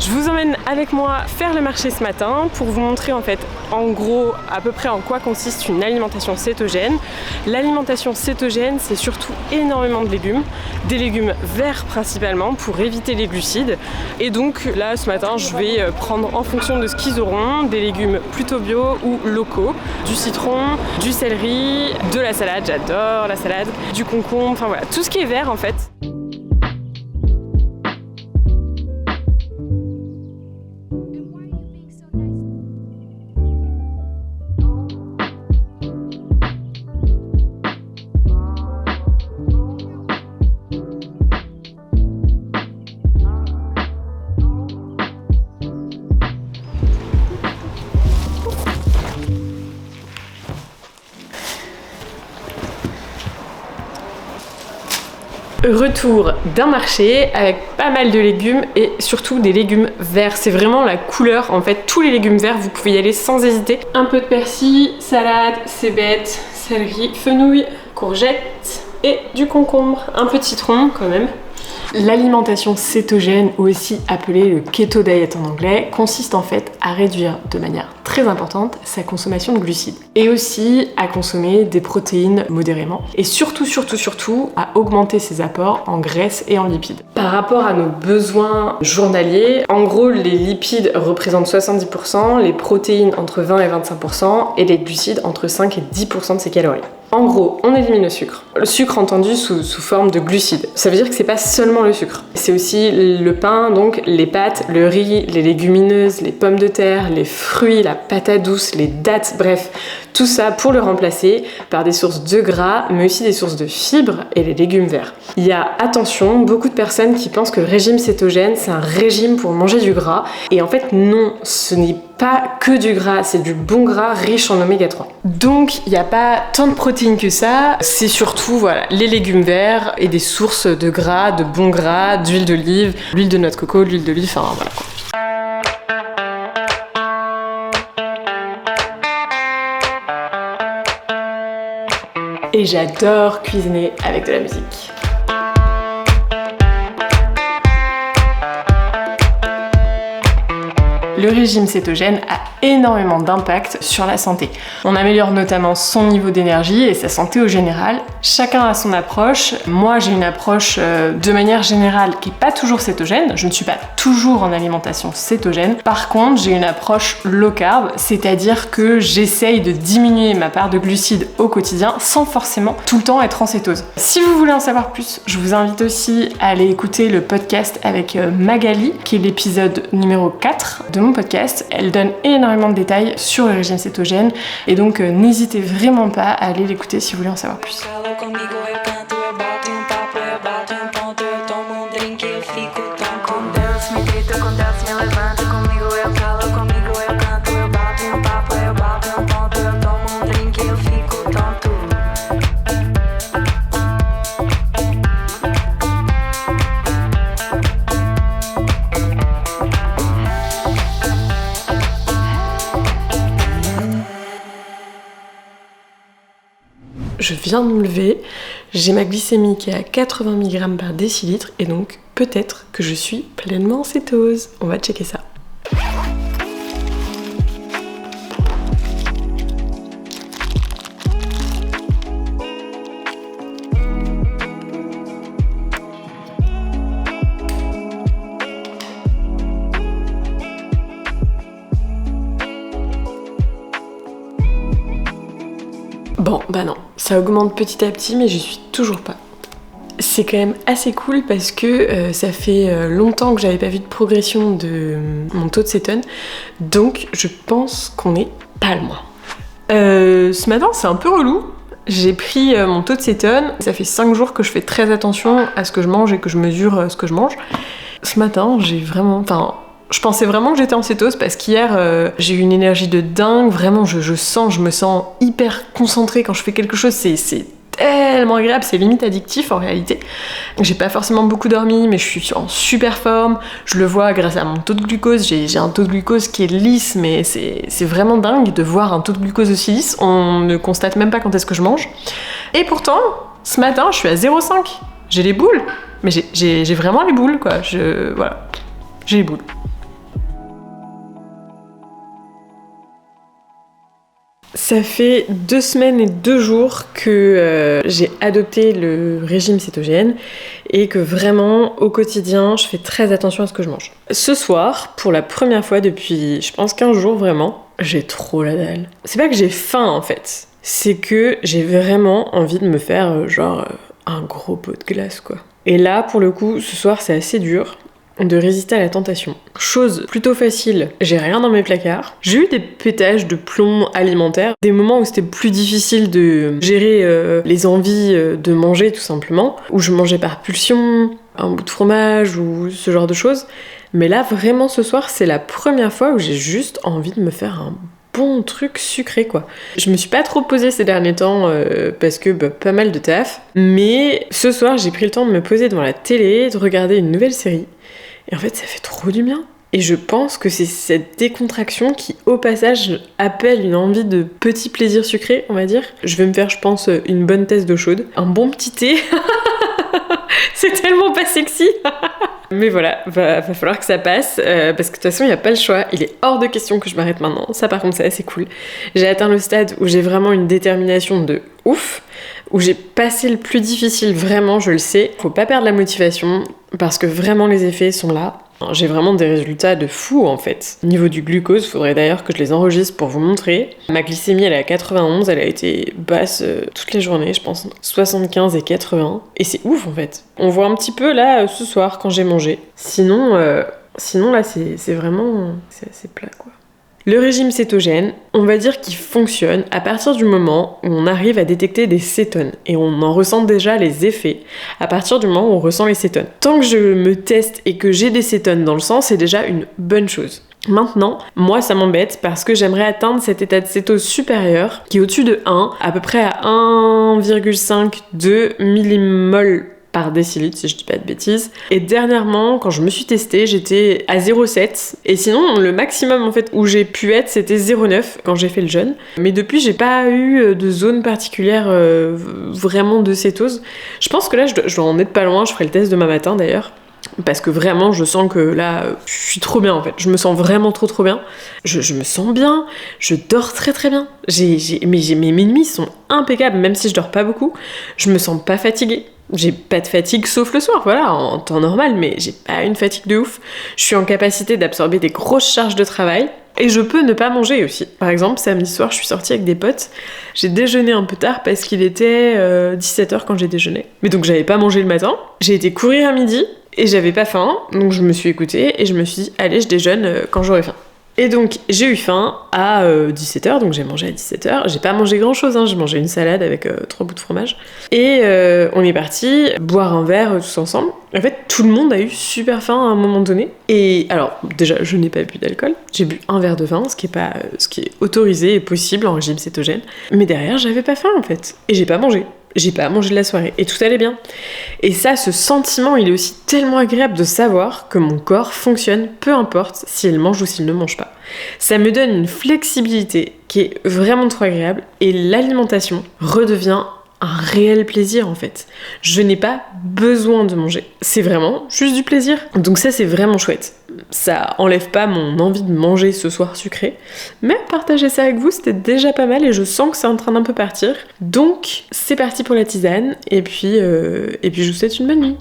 Je vous emmène avec moi faire le marché ce matin pour vous montrer en fait en gros à peu près en quoi consiste une alimentation cétogène. L'alimentation cétogène, c'est surtout énormément de légumes, des légumes verts principalement pour éviter les glucides. Et donc là ce matin je vais prendre en fonction de ce qu'ils auront des légumes plutôt bio ou locaux, du citron, du céleri, de la salade, j'adore la salade, du concombre, enfin voilà, tout ce qui est vert en fait. Retour d'un marché avec pas mal de légumes et surtout des légumes verts. C'est vraiment la couleur en fait. Tous les légumes verts, vous pouvez y aller sans hésiter. Un peu de persil, salade, cébettes, céleri, fenouil, courgettes et du concombre. Un peu de citron quand même. L'alimentation cétogène, ou aussi appelée le keto diet en anglais, consiste en fait à réduire de manière très importante sa consommation de glucides et aussi à consommer des protéines modérément et surtout à augmenter ses apports en graisses et en lipides. Par rapport à nos besoins journaliers, en gros les lipides représentent 70%, les protéines entre 20 et 25% et les glucides entre 5 et 10% de ces calories. En gros, on élimine le sucre. Le sucre entendu sous forme de glucides. Ça veut dire que c'est pas seulement le sucre. C'est aussi le pain, donc les pâtes, le riz, les légumineuses, les pommes de terre, les fruits, la patate douce, les dattes, bref, tout ça pour le remplacer par des sources de gras, mais aussi des sources de fibres et les légumes verts. Il y a, attention, beaucoup de personnes qui pensent que le régime cétogène, c'est un régime pour manger du gras. Et en fait, non, ce n'est pas que du gras, c'est du bon gras riche en oméga 3. Donc, il n'y a pas tant de protéines que ça, c'est surtout voilà, les légumes verts et des sources de gras, de bons gras, d'huile d'olive, l'huile de noix de coco, l'huile d'olive, enfin voilà quoi. Et j'adore cuisiner avec de la musique. Le régime cétogène a énormément d'impact sur la santé. On améliore notamment son niveau d'énergie et sa santé au général. Chacun a son approche. Moi, j'ai une approche de manière générale qui n'est pas toujours cétogène. Je ne suis pas toujours en alimentation cétogène. Par contre, j'ai une approche low carb, c'est-à-dire que j'essaye de diminuer ma part de glucides au quotidien sans forcément tout le temps être en cétose. Si vous voulez en savoir plus, je vous invite aussi à aller écouter le podcast avec Magali, qui est l'épisode numéro 4 de mon podcast. Elle donne énormément de détails sur le régime cétogène et donc n'hésitez vraiment pas à aller l'écouter si vous voulez en savoir plus. Je viens de me lever, j'ai ma glycémie qui est à 80 mg par décilitre et donc peut-être que je suis pleinement en cétose. On va checker ça. Bon, bah non, ça augmente petit à petit, mais je suis toujours pas. C'est quand même assez cool parce que ça fait longtemps que j'avais pas vu de progression de mon taux de cétone, donc je pense qu'on est pas loin. Ce matin, c'est un peu relou. J'ai pris mon taux de cétone, ça fait 5 jours que je fais très attention à ce que je mange et que je mesure ce que je mange. Ce matin, je pensais vraiment que j'étais en cétose parce qu'hier j'ai eu une énergie de dingue, vraiment je me sens hyper concentrée quand je fais quelque chose, c'est tellement agréable, c'est limite addictif en réalité. J'ai pas forcément beaucoup dormi mais je suis en super forme, je le vois grâce à mon taux de glucose, j'ai un taux de glucose qui est lisse mais c'est vraiment dingue de voir un taux de glucose aussi lisse, on ne constate même pas quand est-ce que je mange. Et pourtant, ce matin je suis à 0,5, j'ai les boules, mais j'ai vraiment les boules quoi, voilà, j'ai les boules. Ça fait 2 semaines et 2 jours que j'ai adopté le régime cétogène et que vraiment au quotidien je fais très attention à ce que je mange. Ce soir, pour la première fois depuis je pense 15 jours vraiment, j'ai trop la dalle. C'est pas que j'ai faim en fait, c'est que j'ai vraiment envie de me faire un gros pot de glace quoi. Et là pour le coup ce soir c'est assez dur de résister à la tentation. Chose plutôt facile, j'ai rien dans mes placards. J'ai eu des pétages de plomb alimentaire, des moments où c'était plus difficile de gérer les envies de manger tout simplement, où je mangeais par pulsion, un bout de fromage ou ce genre de choses. Mais là vraiment ce soir c'est la première fois où j'ai juste envie de me faire un bon truc sucré quoi. Je me suis pas trop posée ces derniers temps parce que pas mal de taf, mais ce soir j'ai pris le temps de me poser devant la télé, de regarder une nouvelle série. Et en fait, ça fait trop du bien. Et je pense que c'est cette décontraction qui, au passage, appelle une envie de petit plaisir sucré, on va dire. Je vais me faire, je pense, une bonne tasse d'eau chaude. Un bon petit thé. C'est tellement pas sexy. Mais voilà, va falloir que ça passe, parce que de toute façon, il n'y a pas le choix. Il est hors de question que je m'arrête maintenant. Ça, par contre, c'est assez cool. J'ai atteint le stade où j'ai vraiment une détermination de ouf, où j'ai passé le plus difficile, vraiment, je le sais. Faut pas perdre la motivation, parce que vraiment, les effets sont là. J'ai vraiment des résultats de fou, en fait. Au niveau du glucose, faudrait d'ailleurs que je les enregistre pour vous montrer. Ma glycémie, elle est à 91, elle a été basse toute la journée, je pense 75 et 80. Et c'est ouf, en fait. On voit un petit peu, là, ce soir, quand j'ai mangé. Sinon, là, c'est vraiment... c'est assez plat, quoi. Le régime cétogène, on va dire qu'il fonctionne à partir du moment où on arrive à détecter des cétones et on en ressent déjà les effets à partir du moment où on ressent les cétones. Tant que je me teste et que j'ai des cétones dans le sang, c'est déjà une bonne chose. Maintenant, moi ça m'embête parce que j'aimerais atteindre cet état de cétose supérieur qui est au-dessus de 1, à peu près à 1,5-2 millimoles par décilitre, si je dis pas de bêtises. Et dernièrement, quand je me suis testée, j'étais à 0,7. Et sinon, le maximum en fait où j'ai pu être, c'était 0,9 quand j'ai fait le jeûne. Mais depuis, j'ai pas eu de zone particulière vraiment de cétose. Je pense que là, je dois en être pas loin. Je ferai le test demain matin d'ailleurs. Parce que vraiment, je sens que là, je suis trop bien en fait. Je me sens vraiment trop bien. Je me sens bien. Je dors très bien. Mes nuits sont impeccables, même si je dors pas beaucoup. Je me sens pas fatiguée. J'ai pas de fatigue sauf le soir, voilà, en temps normal, mais j'ai pas une fatigue de ouf. Je suis en capacité d'absorber des grosses charges de travail. Et je peux ne pas manger aussi. Par exemple, samedi soir, je suis sortie avec des potes. J'ai déjeuné un peu tard parce qu'il était 17h quand j'ai déjeuné. Mais donc j'avais pas mangé le matin. J'ai été courir à midi et j'avais pas faim. Donc je me suis écoutée et je me suis dit, allez, je déjeune quand j'aurai faim. Et donc j'ai eu faim à 17h, donc j'ai mangé à 17h. J'ai pas mangé grand chose, hein. J'ai mangé une salade avec 3 bouts de fromage. Et on est parti boire un verre tous ensemble. En fait, tout le monde a eu super faim à un moment donné. Et alors, déjà, je n'ai pas bu d'alcool. J'ai bu un verre de vin, ce qui est autorisé et possible en régime cétogène. Mais derrière, j'avais pas faim en fait. Et j'ai pas mangé. J'ai pas mangé de la soirée et tout allait bien. Et ça, ce sentiment, il est aussi tellement agréable de savoir que mon corps fonctionne, peu importe s'il mange ou s'il ne mange pas. Ça me donne une flexibilité qui est vraiment trop agréable et l'alimentation redevient un réel plaisir en fait. Je n'ai pas besoin de manger. C'est vraiment juste du plaisir. Donc ça, c'est vraiment chouette. Ça enlève pas mon envie de manger ce soir sucré, mais partager ça avec vous, c'était déjà pas mal et je sens que c'est en train d'un peu partir. Donc c'est parti pour la tisane et puis je vous souhaite une bonne nuit.